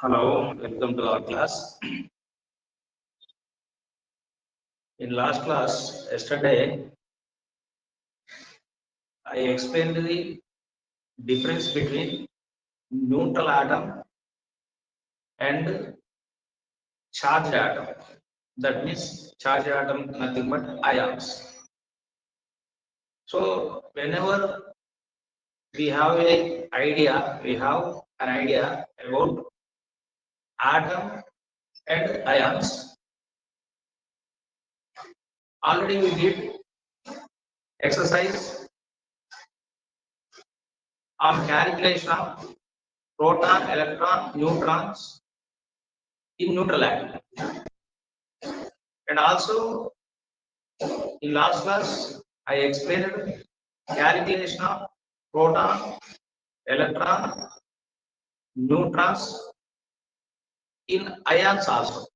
Hello, welcome to our class. In last class, yesterday, I explained the difference between neutral atom and charged atom. That means charged atom nothing but ions. So whenever we have an idea about atom and ions. Already we did exercise on calculation of proton, electron, neutrons in neutral atom. And also in last class, I explained calculation of proton, electron, neutrons in ions also.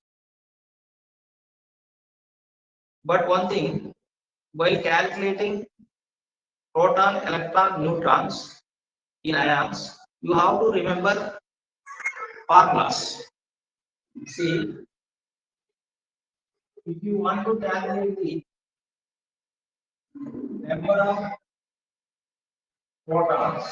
But one thing, while calculating proton, electron, neutrons in ions, you have to remember formulas. See, if you want to calculate the number of protons,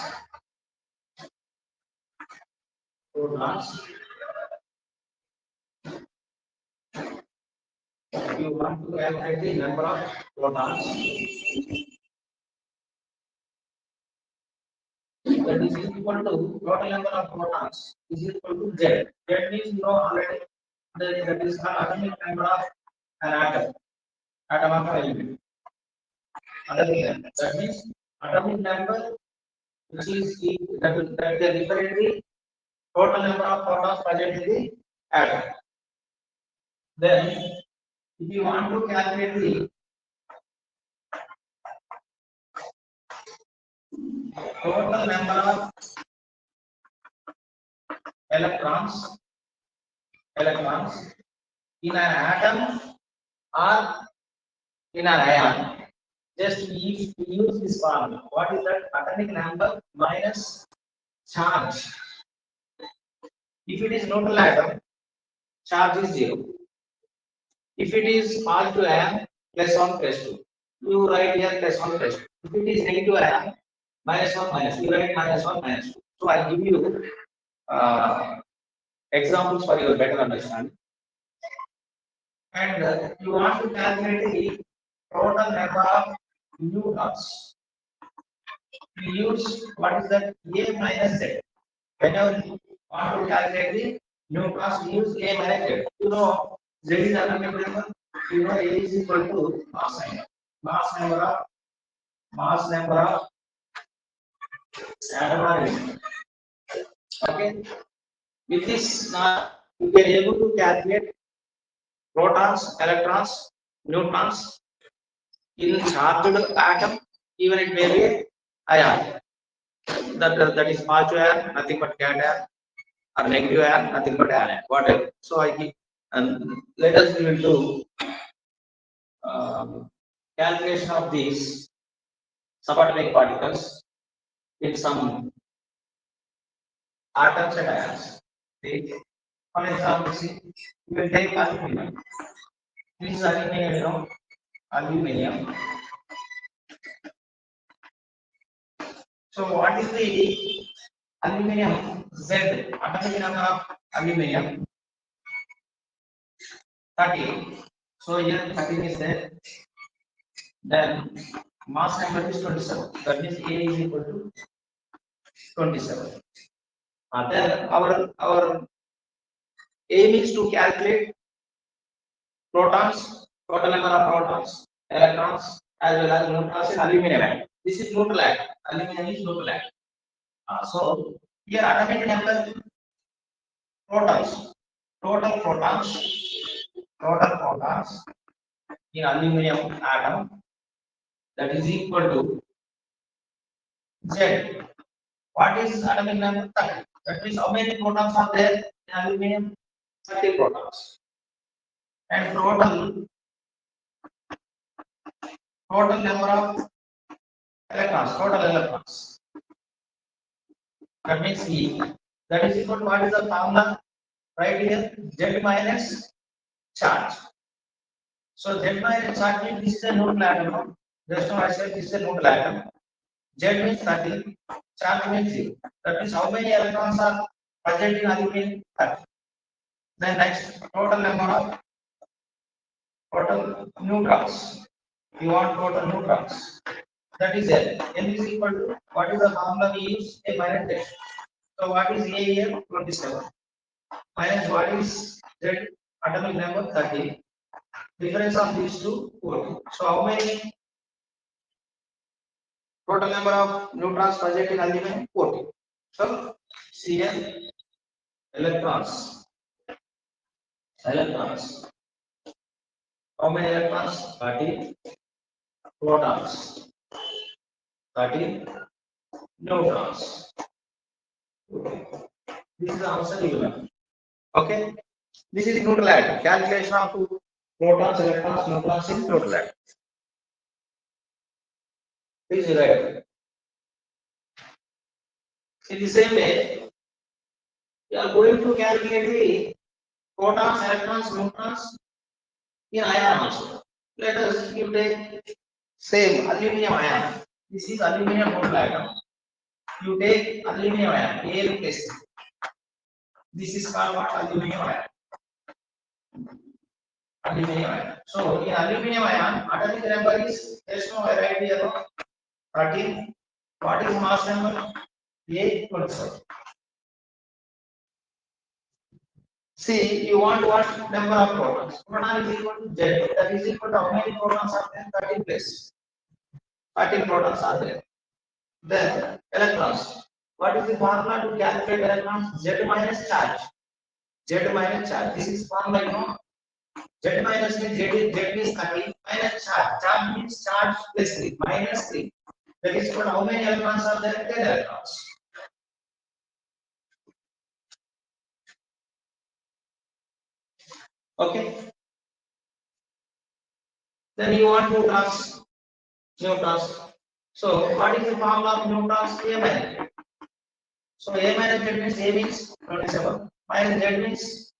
if you want to calculate the number of protons, that is equal to total number of protons is equal to Z. Z means you know already that is the atomic number of an atom of an element. That means atomic number which is that they refer to the total number of protons present in the atom. Then, if you want to calculate the total number of electrons in an atom or in an ion, just use this formula. What is that? Atomic number minus charge. If it is neutral atom, charge is 0. If it is positive ion, +1 +2. You write here +1 +2. If it is negative ion, -1 minus. You write -1 -2. So I give you examples for your better understanding. And you want to calculate the total number of neutrons. We use what is that? A minus Z. Whenever you want to calculate the neutrons, we use A minus Z. You know Z is atomic number. You know A is equal to mass number of atom. Okay. With this, now you can able to calculate protons, electrons, neutrons in charged atom, even it may be ion. That is positive ion, nothing but cation, or negative ion, nothing but anion. Whatever. So I give, and let us do calculation of these subatomic particles in some atoms and ions. See, for example, see, you will take aluminum. This is aluminum, you know, aluminum. So what is the aluminum Z? Atomic number of aluminum 30. So here 13 is there. Then mass number is 27. That means A is equal to 27. Then our aim is to calculate protons, total number of protons, electrons, as well as neutrons in aluminum atom. This is neutral atom. Aluminum is neutral atom. So here atomic number protons, total protons in aluminum atom, that is equal to Z. What is atomic number? 30. That means how many protons are there in aluminum? 30 protons. And total number of electrons, that means E. That is equal to what is the formula? Right here, Z minus charge. So Z minus charge means this is a neutral atom. Just now I said this is a neutral atom. Z means 30, charge means 0. That means how many electrons are present in aluminum? 30. Then next, total neutrons. You want total neutrons. That is N. N is equal to, what is the formula we use? A minus Z. So what is A here? 27. Minus what is Z? Atomic number 30. Difference of these two 40. So how many total number of neutrons present in aluminum? 40. So Cl electrons. Electrons. How many electrons? 30. Protons. 30. Neutrons. Okay. This is the answer given. Okay. This is neutral atom. Calculation of protons, electrons, neutrons in neutral atom. This is right. In the same way, you are going to calculate the protons, electrons, neutrons in ion also. Let us you take same aluminum ion. This is aluminum neutral atom. You take aluminum ion, A replace. This is called what? Aluminum ion. Aluminum ion. So in aluminum ion, atomic number is just now I write here 13. What is mass number? A 27. See, you want what number of protons? Proton is equal to Z. That is equal to how many protons are there? 13 plus. 13 protons are there. Then electrons. What is the formula to calculate electrons? Z minus charge. Z minus charge. This is formula, you know. Z minus means Z is 30 minus charge. Charge means charge plus 3 minus 3. That is equal to how many electrons are there? 10 electrons. Okay. Then you want neutrons. Neutrons. So what is the formula of neutrons? A minus. So A minus Z means A means 27 minus Z means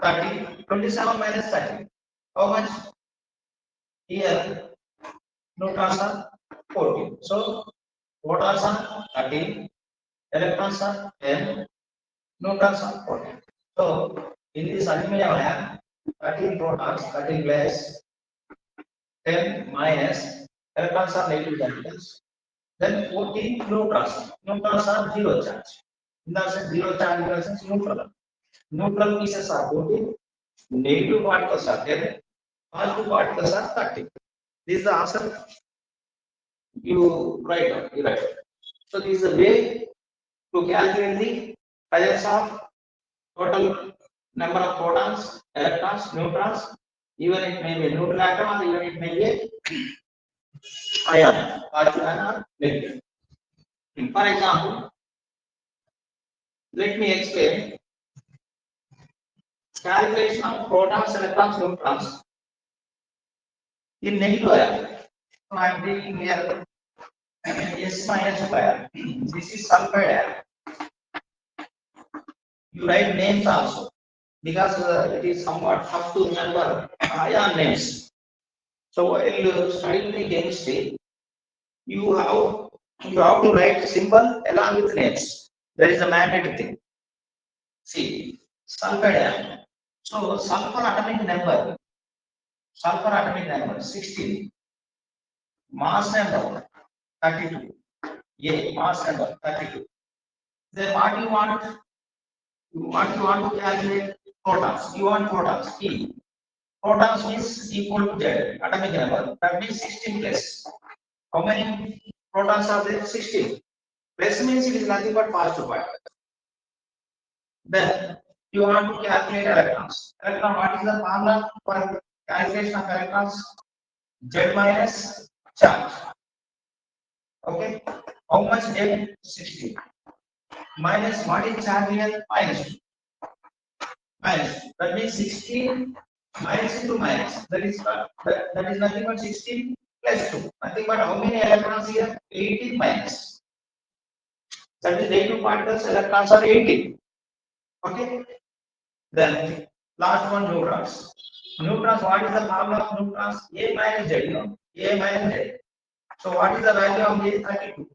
30. 27 minus 30. How much? Here neutrons are 14. So protons are 13. Electrons are 10. Neutrons are 14. So in this aluminum ion, 13 protons, 13 plus 10 minus electrons are negative charges. Then 14 neutrons. Neutrons are zero charge. In the sense zero charge, in the sense neutral. Neutral pieces are 14. Negative particles are 10. Positive particles are 30. This is the answer. You write down. You write. So this is the way to calculate the presence of total number of protons, electrons, neutrons. Even it may be a neutral atom or even it may be a ion, positive ion or negative. For example, let me explain calculation of protons, electrons, neutrons in negative ion. So I am taking here S minus ion. This is sulfide ion. You write names also because it is somewhat tough to remember ion names. So while studying the chemistry, you have to write symbol along with names. That is a mandatory thing. See, sulfide ion. So sulfur atomic number 16. Mass number 32. A mass number 32. Then what you want? What you want to calculate? Protons. You want protons. E. Protons means equal to Z. Atomic number. That means 16 plus. How many protons are there? 16. Plus means it is nothing but positive part. Then you want to calculate electrons. Electron. What is the formula for calculation of electrons? Z minus charge. Okay. How much Z? 16. Minus what is charge here? Minus 2. Minus. That means 16 minus into minus. That is nothing but 16 plus 2. Nothing but how many electrons here? 18 minus. That is negative particles, electrons are 18. Okay. Then last one, neutrons. Neutrons, what is the formula of neutrons? A minus Z, A minus Z. So what is the value of A? 32.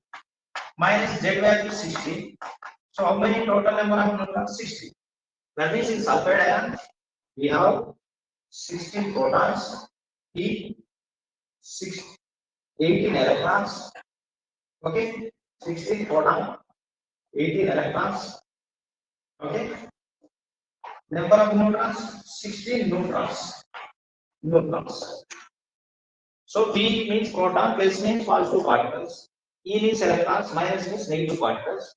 Minus Z value 16. So how many total number of neutrons? 16. That means in sulfide ion, we have 16 protons, E 18 electrons. Okay, 16 proton, 18 electrons. Okay, number of neutrons, 16 neutrons. Neutrons. So P means proton, plus means positive particles. E means electrons, minus means negative particles.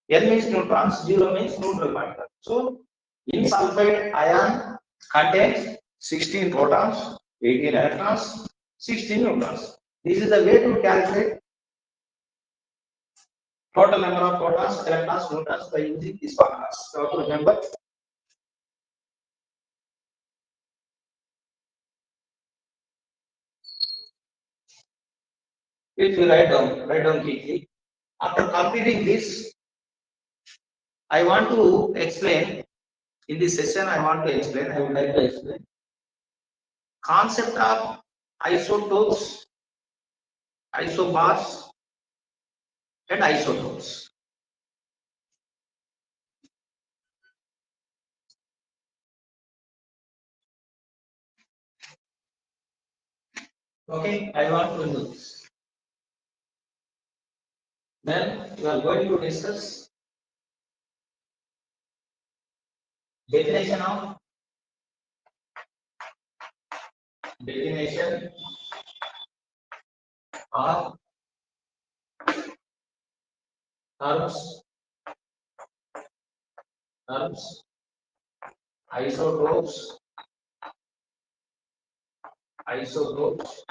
N means neutrons, 0 means neutral particles. So in sulfide ion contains 16 protons, 18 electrons, 16 neutrons. This is the way to calculate total number of protons, electrons, neutrons by using these formulas. So to remember, if you write down quickly. After completing this, I want to explain in this session. I would like to explain concept of isotopes, isobars, and isotopes. Okay, I want to do this. Then we are going to discuss definition of terms, terms, isotopes, isobars,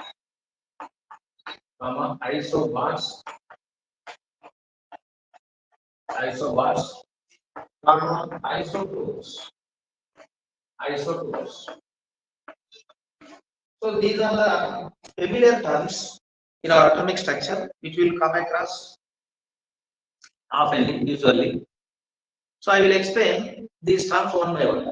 isotopes. So these are the familiar terms in our atomic structure which we will come across often, usually. So I will explain these terms one by one.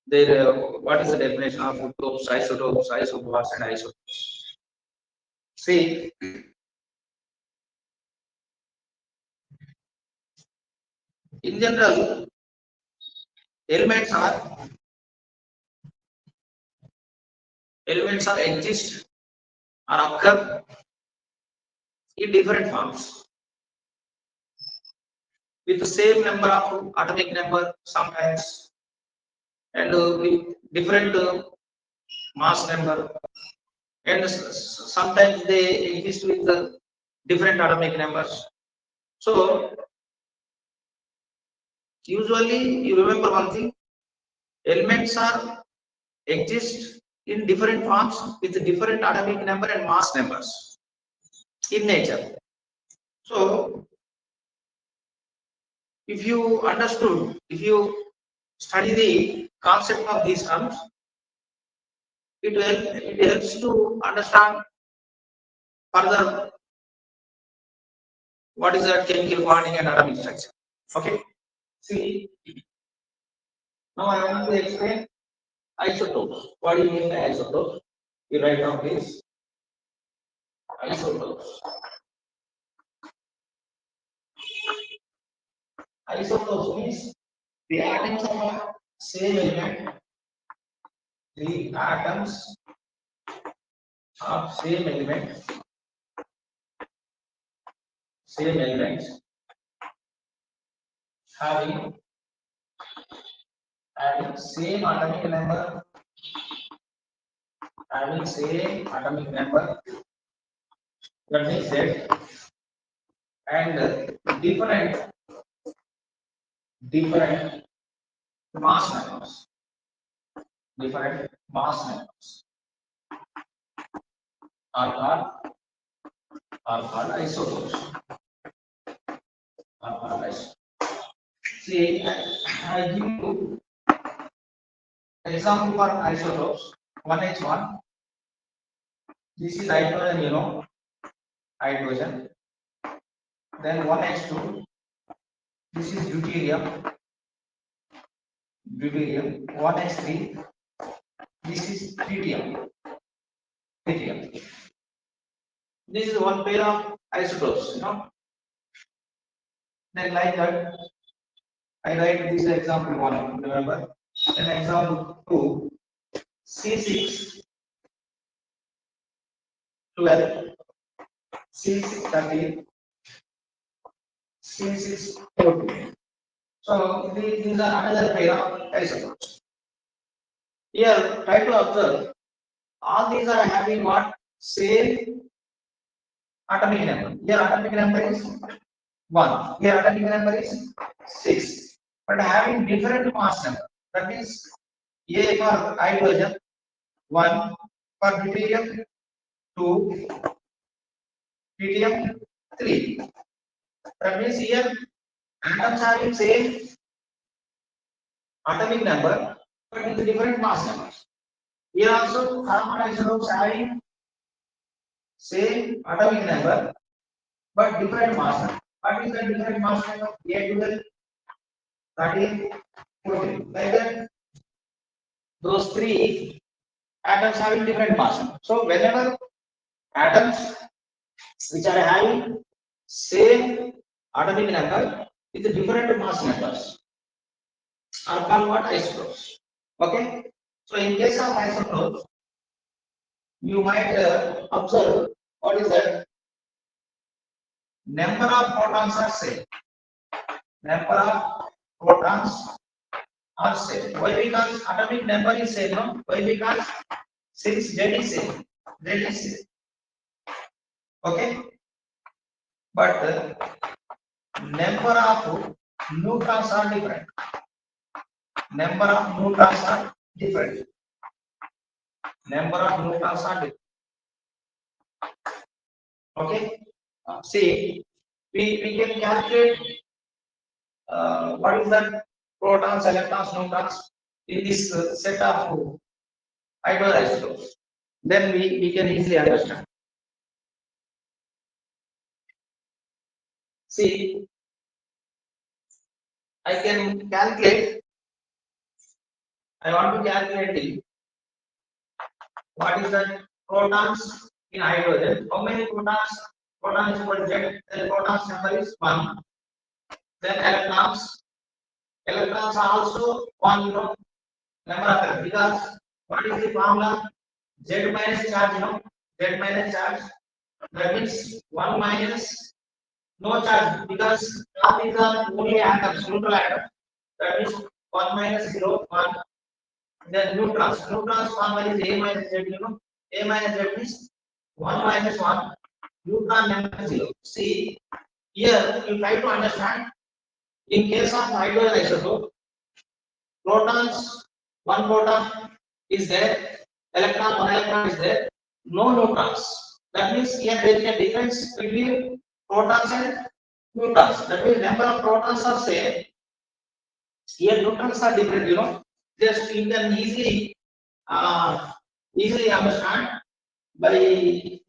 There, what is the definition of isotopes, isobars, and isotopes? See, in general, elements are exist or occur in different forms with the same number of atomic number sometimes, and with different mass number, and sometimes they exist with different atomic numbers. So usually you remember one thing, elements are exist in different forms with different atomic number and mass numbers in nature. So if you study the concept of these terms, it helps to understand further what is the chemical bonding and atomic structure. Okay. See, now I want to explain isotopes. What do you mean by isotopes? You write down please. Isotopes. Isotopes means the atoms of same element. The atoms of same element. Same elements having same atomic number. Having same atomic number. That means Z, and different mass numbers. Different mass numbers are called isotopes. See, I give you example for isotopes. 1H1. This is hydrogen, hydrogen. Then 1H2. This is deuterium. deuterium, 1s3. This is tritium. Tritium. This is one pair of isotopes, Then like that, I write this example one. Remember, then example two, C6 12, C6 13, C6 14. So these are another pair of isotopes. Here, try to observe. All these are having what? Same atomic number. Here atomic number is 1. Here atomic number is 6. But having different mass number. That means A for hydrogen 1, for deuterium 2, tritium 3. That means here atoms having same atomic number but with different mass numbers. Here also carbon isotopes having same atomic number but different mass number. What is the different mass number? A 12, 13, 14. Like that, those three atoms having different mass number. So whenever atoms which are having same atomic number with different mass numbers are called what? Isotopes. Okay. So in case of isotopes, you might observe what is that number of protons are same. Number of protons are same. Why? Because atomic number is same. No? Why? Because since Z is same. Z is same. Okay. But number of neutrons are different. Number of neutrons are different. Number of neutrons are different. Okay. See, we can calculate what is that protons, electrons, neutrons in this set of isotopes. Then we can easily understand. See, I can calculate. I want to calculate what is that protons in hydrogen. How many protons? Proton is equal to Z. Then protons number is 1. Then electrons. Electrons are also 1, number of them. Because what is the formula? Z minus charge, Z minus charge. That means 1 minus no charge because all these are only atoms, neutral atoms. That means 1 minus 0, 1. Then neutrons. Neutrons formula is A minus Z, A minus Z means 1 minus 1. Neutron number 0. See, here you try to understand. In case of hydrogen isotope, protons, one proton is there, one electron is there, no neutrons. That means here there is a difference between protons and neutrons. That means number of protons are same. Here neutrons are different, Just you can easily understand by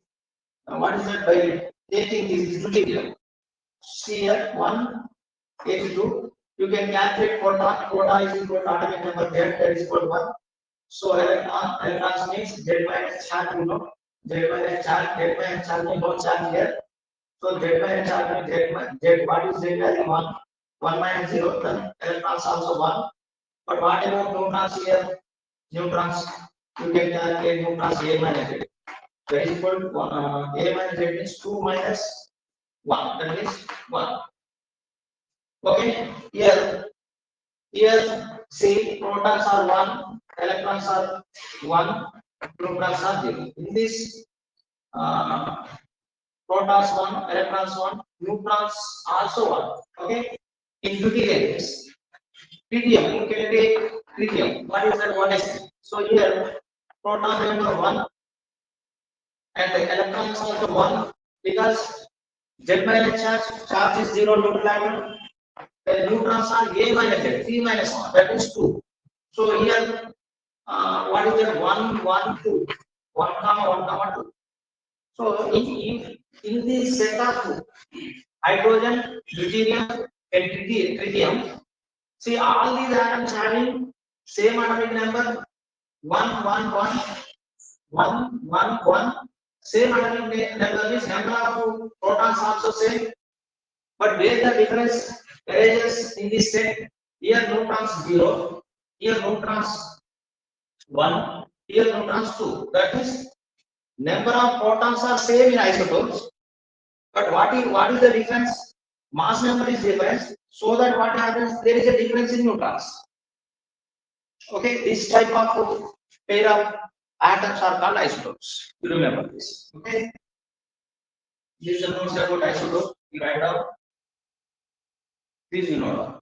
what is that by taking this deuterium. See here 1, 82. You can calculate proton is equal to atomic number Z, that is equal to 1. So electrons means Z minus charge, Z minus charge, no charge here. So Z minus charge means Z, what is Z value? 1. 1 minus 0, then electrons also 1. But what about neutrons here? Neutrons, you can calculate neutrons A minus Z. That is equal to A minus Z means 2 minus 1, that means 1. Okay, here see protons are 1, electrons are 1, neutrons are 0. In this protons 1, electrons 1, neutrons also 1. Okay, in deuterium, tritium, you can take tritium. What is that? 1s3. So here proton number 1 and the electrons also 1 because Z minus charge is 0, neutral atom. The neutrons are A minus Z, 3 minus 1, that is 2. So here, what is that? 1, 1, 2, 1 comma 1 comma 2. So in this set of hydrogen, deuterium, and tritium, see all these atoms having Same atomic number 1 1 1 1 1 1. Same atomic number means number of protons also same. But where the difference arises in this set? Here neutrons 0, here neutrons 1, here neutrons 2. That is number of protons are same in isotopes. But what is the difference? Mass number is different. So that what happens? There is a difference in neutrons. Okay, this type of pair of atoms are called isotopes. You remember this. Okay, this is the notes about isotope. You write down. This you know.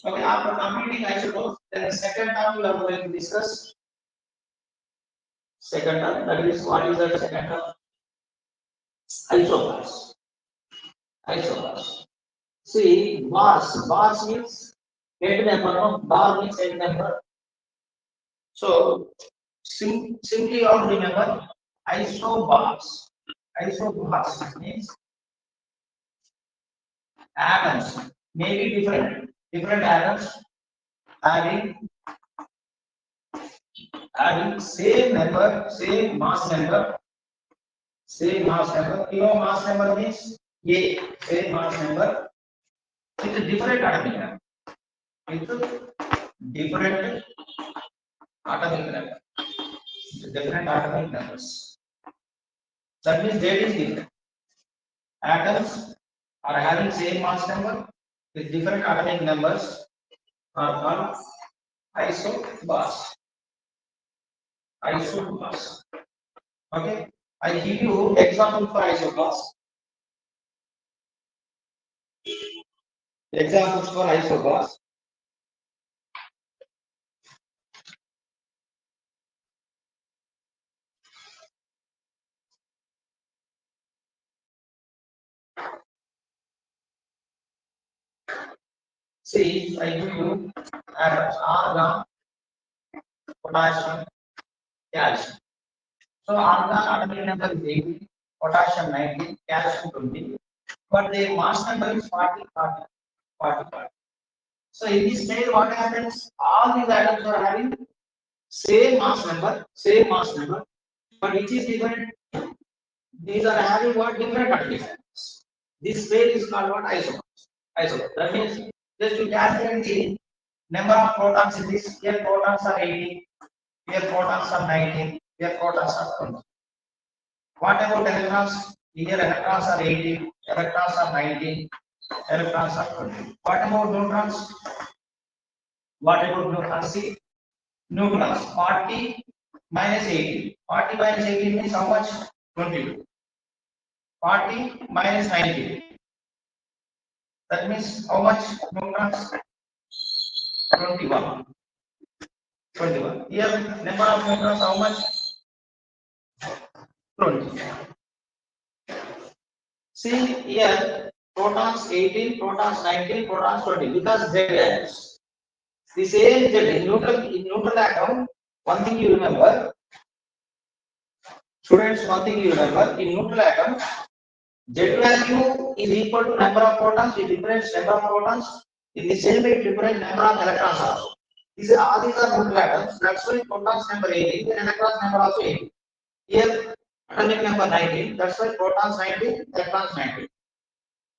Okay, after completing isotopes, then the second term we are going to discuss. Second term, that is what is the second term? Isobars. Isobars. See, bars means head number, no? Bar means head number. So simply all remember isobars. Isobars means atoms may be different atoms having same number, same mass number, same mass number. You know mass number means A, same mass number with a different atomic number. With different atomic number. Different atomic numbers. That means there is different. Atoms are having same mass number with different atomic numbers are called isobars. Isobars. Okay. I give you example for isobars. Examples for isobars. See, I give you atoms argon, potassium, calcium. So argon atomic number is 80, potassium 90, calcium 20, but their mass number is 40, 40, 40, 40. So in this case, what happens? All these atoms are having same mass number, but which is different. These are having what different atomic numbers. This pair is called what isomers. Isomers. That means just to calculate the number of protons in this. Here protons are 80, here protons are 19, here protons are 20. What about electrons? Here electrons are 80, electrons are 19, electrons are 20. What about neutrons? What about neutrons? See, neutrons 40 minus 80. 40 minus 80 means how much? 22. 40 minus 90. That means how much neutrons? 21. 21. Here number of neutrons how much? 20. See here protons 18, protons 19, protons 20 because Z atoms. The same Z in neutral atom. One thing you remember, students. One thing you remember in neutral atom, Z value is equal to number of protons with different number of protons. In the same way, different number of electrons also. All these are neutral atoms. That's why protons number 18 and electrons number also 18. Here atomic number 19. That's why protons 19, electrons 19.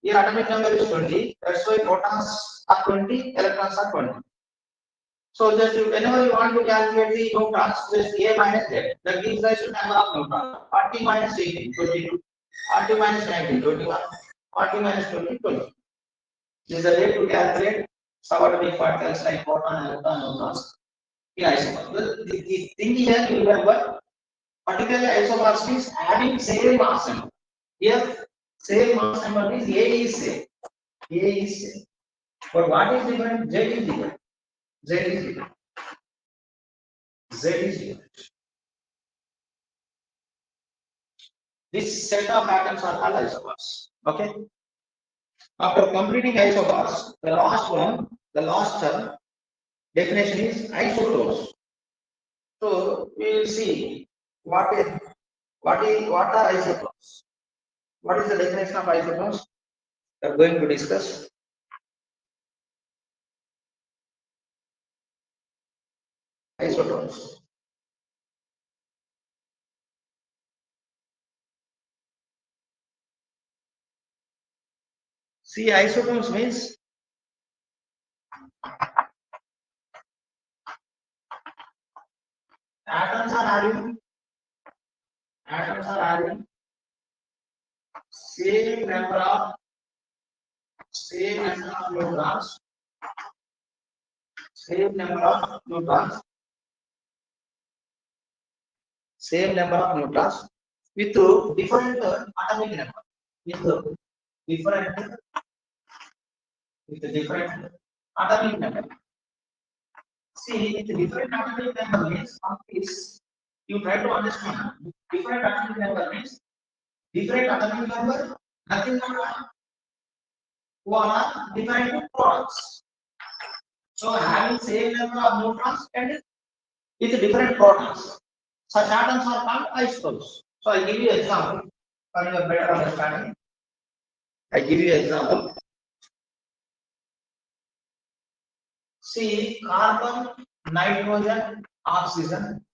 Here atomic number is 20. That's why protons are 20, electrons are 20. So just whenever you want to calculate the neutrons, just A minus Z. That gives rise to number of neutrons. 40 minus 18, 22. 40 minus 19, 21. 40 minus 20, 20. This is the way to calculate subatomic particles like proton, electron, neutrons. Yeah, the thing here you remember, particularly isomers means having same mass number. Here, same mass number means A is same. A is same. But what is different? Z is different. Z is different. Z is different. This set of atoms are called isomers. Okay. After completing isomers, the last term definition is isotopes. So we will see what are isotopes. What is the definition of isotopes? We are going to discuss. Isotopes. See, isotopes means atoms are having same number of neutrons, same number of neutrons, same number of neutrons with different atomic number, with different atomic number. See, with different atomic number means is you try to understand. Different atomic number means different atomic number, nothing but who are different protons. So having same number of neutrons and with different protons. Such atoms are called isotopes. So I give you an example for your better understanding. I give you an example. See, carbon, nitrogen, oxygen.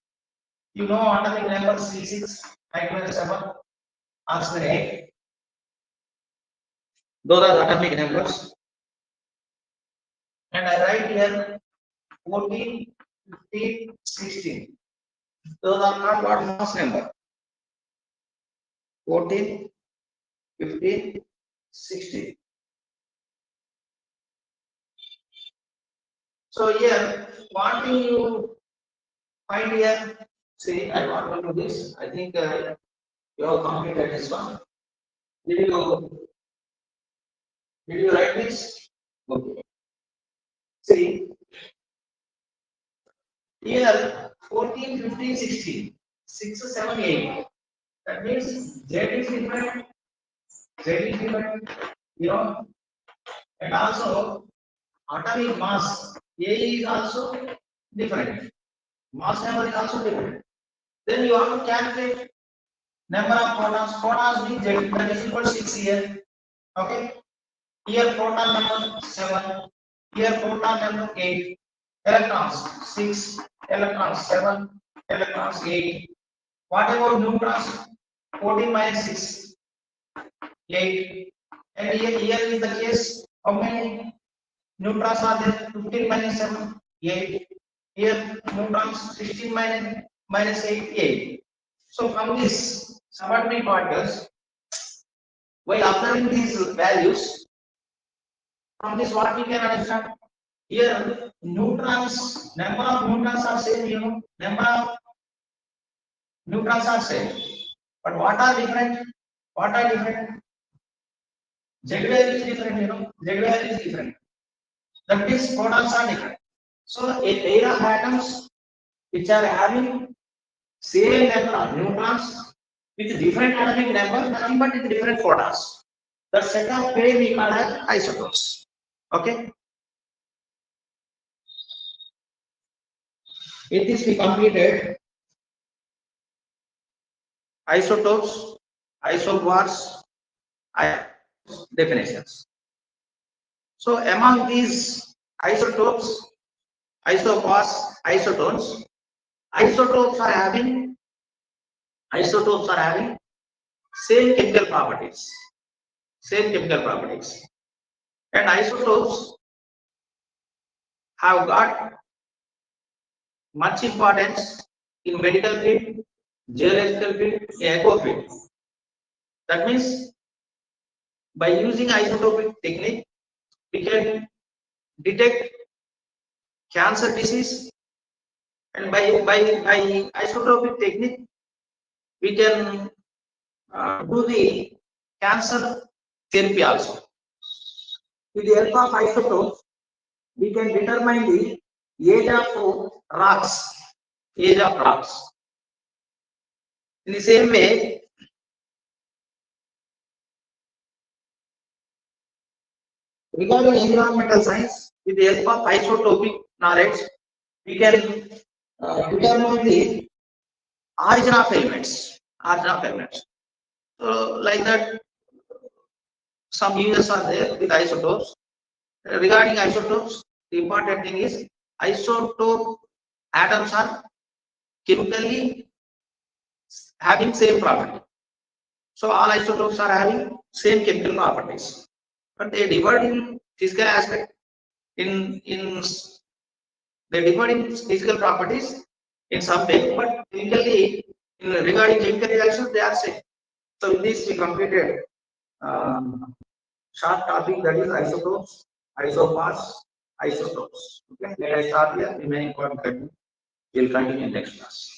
You know atomic number C6, nitrogen 7, oxygen 8. Those are the atomic numbers. And I write here 14, 15, 16. Those are not what mass number. 14, 15, 16. So here, what do you find here? See, I want to do this. I think you have completed this one. Did you write this? Okay. See, here 14, 15, 16, 6, 7, 8. That means Z is different. Z is different. You know, and also atomic mass A is also different. Mass number is also different. Then you have to calculate number of protons. Protons means Z, that is equal to 6 here. Okay. Here proton number 7. Here proton number 8. Electrons 6. Electrons 7. Electrons 8. What about neutrons? 14 minus 6. 8. And here is the case. How many neutrons are there? 15 minus 7. 8. Here neutrons 16 minus 8. 8. So from this subatomic particles, while observing these values, from this what we can understand? Here neutrons, number of neutrons are same, you know, number of neutrons are same. But what are different? What are different? Z value is different, you know, Z value is different. That means protons are different. So a pair of atoms which are having same number of neutrons with different atomic number, nothing but with different protons. The set of pair we call as isotopes. Okay. In this we completed isotopes, isobars, definitions. So among these isotopes, isobars, isotones, isotopes are having same chemical properties. And isotopes have got much importance in medical field, geological field, eco field. That means by using isotopic technique, we can detect cancer disease, and by isotopic technique, we can do the cancer therapy also. With the help of isotopes, we can determine the age of rocks. In the same way, regarding environmental science, with the help of isotopic knowledge, we can determine the origin of elements. So, like that, some uses are there with isotopes. Regarding isotopes, the important thing is isotope atoms are chemically having same property. So all isotopes are having same chemical properties, but they differ in physical aspect. In they differ in physical properties in some way, but chemically, regarding chemical reactions, they are same. So with this, we completed short topic, that is isotopes, isomers, isotopes. Okay, let us start here. Remaining point we will continue in next class.